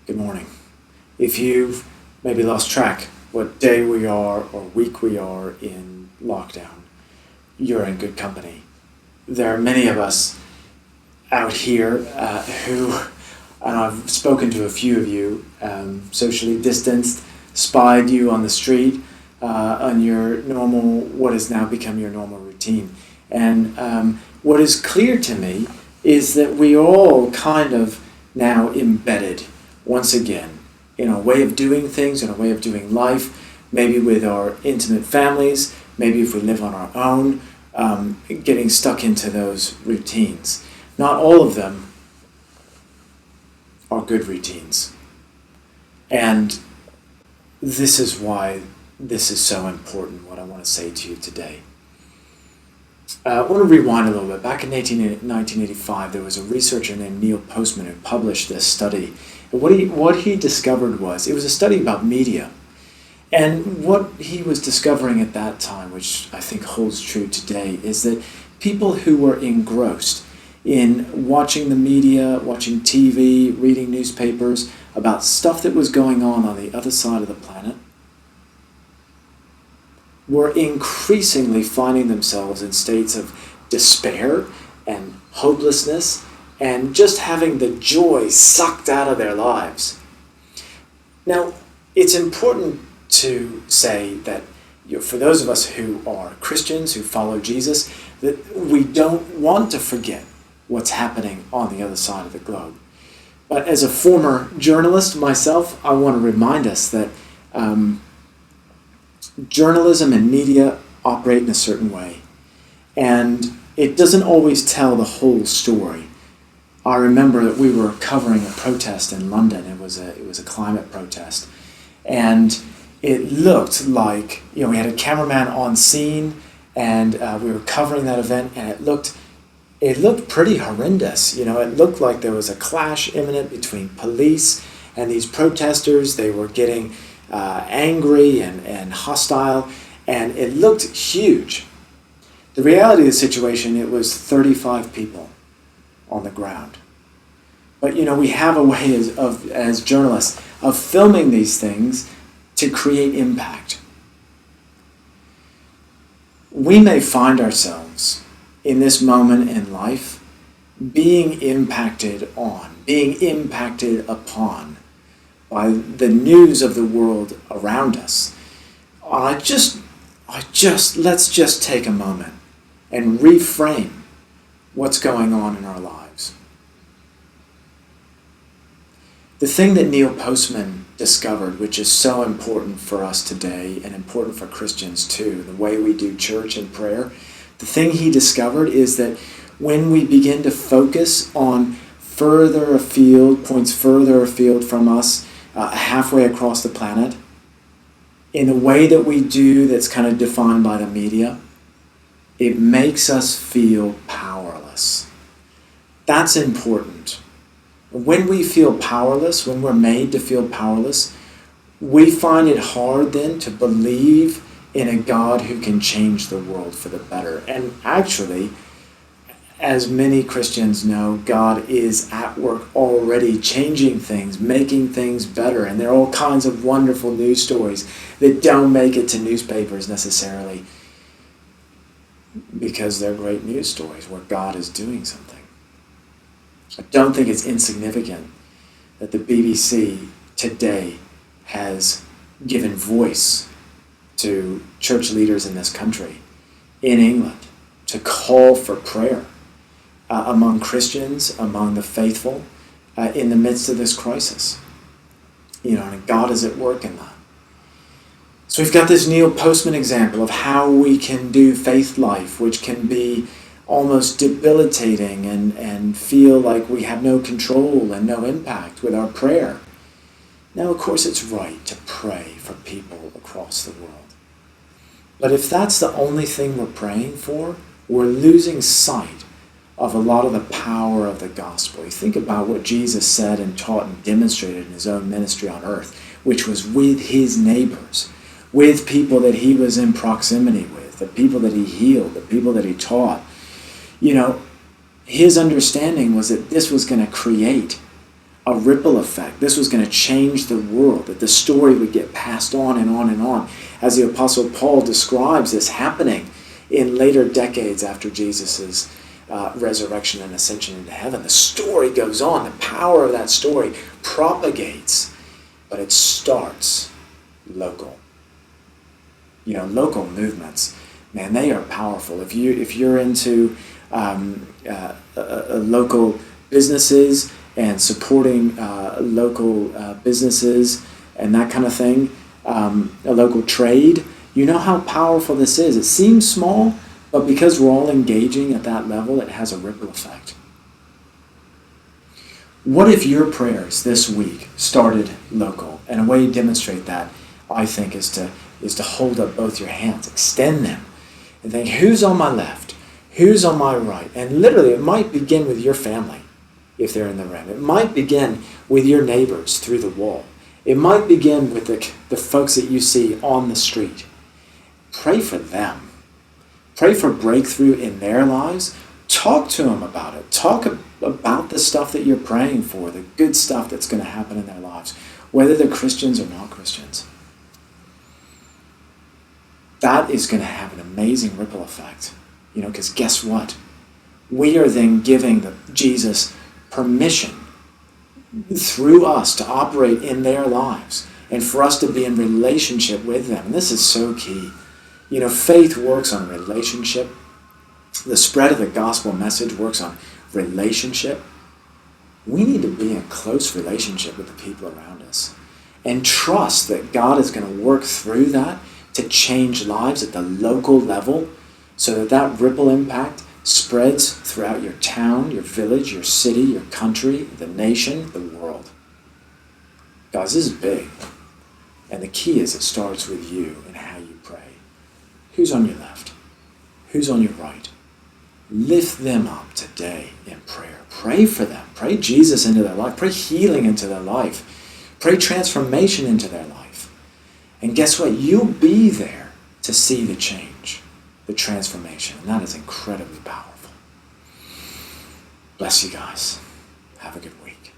Good morning. If you've maybe lost track what day we are or week we are in lockdown, you're in good company. There are many of us out here who, and I've spoken to a few of you, socially distanced, spied you on the street, on your normal, what has now become your normal routine. And what is clear to me is that we all kind of now embedded once again in a way of doing things, in a way of doing life, maybe with our intimate families, maybe if we live on our own, getting stuck into those routines. Not all of them are good routines. And this is why this is so important, what I want to say to you today. I want to rewind a little bit. Back in 1985, there was a researcher named Neil Postman who published this study. And what he discovered was, it was a study about media. And what he was discovering at that time, which I think holds true today, is that people who were engrossed in watching the media, watching TV, reading newspapers about stuff that was going on the other side of the planet, were increasingly finding themselves in states of despair and hopelessness and just having the joy sucked out of their lives. Now, it's important to say that for those of us who are Christians, who follow Jesus, that we don't want to forget what's happening on the other side of the globe. But as a former journalist myself, I want to remind us that journalism and media operate in a certain way, and it doesn't always tell the whole story. I remember that we were covering a protest in London. It was a climate protest, and it looked like, we had a cameraman on scene, and we were covering that event, and it looked pretty horrendous. It looked like there was a clash imminent between police and these protesters. They were getting angry and hostile, and it looked huge. The reality of the situation, it was 35 people on the ground. But we have a way as journalists of filming these things to create impact. We may find ourselves in this moment in life being impacted upon by the news of the world around us. Let's just take a moment and reframe what's going on in our lives. The thing that Neil Postman discovered, which is so important for us today and important for Christians too, the way we do church and prayer, the thing he discovered is that when we begin to focus on points further afield from us, halfway across the planet, in the way that we do that's kind of defined by the media, it makes us feel powerless. That's important. When we feel powerless, when we're made to feel powerless, we find it hard then to believe in a God who can change the world for the better. And actually, as many Christians know, God is at work already changing things, making things better. And there are all kinds of wonderful news stories that don't make it to newspapers necessarily because they're great news stories where God is doing something. I don't think it's insignificant that the BBC today has given voice to church leaders in this country, in England, to call for prayer among Christians, among the faithful, in the midst of this crisis. And God is at work in that. So we've got this Neil Postman example of how we can do faith life, which can be almost debilitating and feel like we have no control and no impact with our prayer. Now, of course, it's right to pray for people across the world. But if that's the only thing we're praying for, we're losing sight of a lot of the power of the gospel. You think about what Jesus said and taught and demonstrated in his own ministry on earth, which was with his neighbors, with people that he was in proximity with, the people that he healed, the people that he taught. His understanding was that this was going to create a ripple effect. This was going to change the world, that the story would get passed on and on and on, as the Apostle Paul describes this happening in later decades after Jesus' resurrection and ascension into heaven. The story goes on. The power of that story propagates, but it starts local. Local movements, man, they are powerful. If you're into local businesses and supporting local businesses and that kind of thing, a local trade, you know how powerful this is. It seems small, but because we're all engaging at that level, it has a ripple effect. What if your prayers this week started local? And a way to demonstrate that, I think, is to hold up both your hands, extend them, and think, who's on my left? Who's on my right? And literally, it might begin with your family, if they're in the room. It might begin with your neighbors through the wall. It might begin with the folks that you see on the street. Pray for them. Pray for breakthrough in their lives. Talk to them about it. Talk about the stuff that you're praying for, the good stuff that's going to happen in their lives, whether they're Christians or not Christians. That is going to have an amazing ripple effect. Because guess what? We are then giving Jesus permission through us to operate in their lives and for us to be in relationship with them. And this is so key. Faith works on relationship. The spread of the gospel message works on relationship. We need to be in close relationship with the people around us and trust that God is going to work through that to change lives at the local level so that ripple impact spreads throughout your town, your village, your city, your country, the nation, the world. Guys, this is big. And the key is it starts with you and how you pray. Who's on your left? Who's on your right? Lift them up today in prayer. Pray for them. Pray Jesus into their life. Pray healing into their life. Pray transformation into their life. And guess what? You'll be there to see the change, the transformation. And that is incredibly powerful. Bless you guys. Have a good week.